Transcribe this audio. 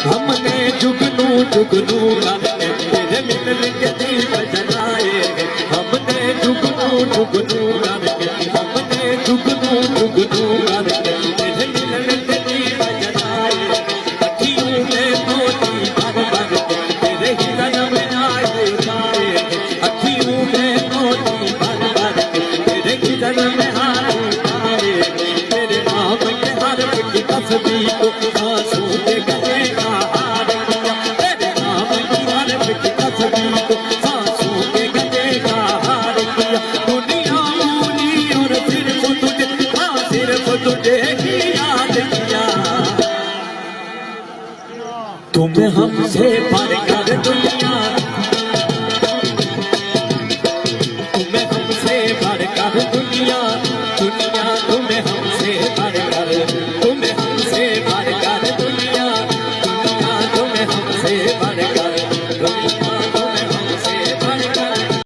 हमने जुगनू जुगनू करके तेरे मिलन के दीप जलाए। हमने जुगनू जुगनू करके हमने जुगनू जुगनू करके तेरे मिलन के दीप जलाए। अखियों में मोती भर भर के तेरे हिलन में आए जाए। अखियों में मोती भर भर के तेरे हिलन में आए जाए। तेरे नाम के हर्फ की तस्वीर को आंसू के गले का हार किया। तेरे नाम की हर्फ की तस्वीर को आंसू के गले का हार किया। दुनिया भूली और सिर्फ तुझे ही याद किया। तुम्हें हमसे बढ़कर दुनिया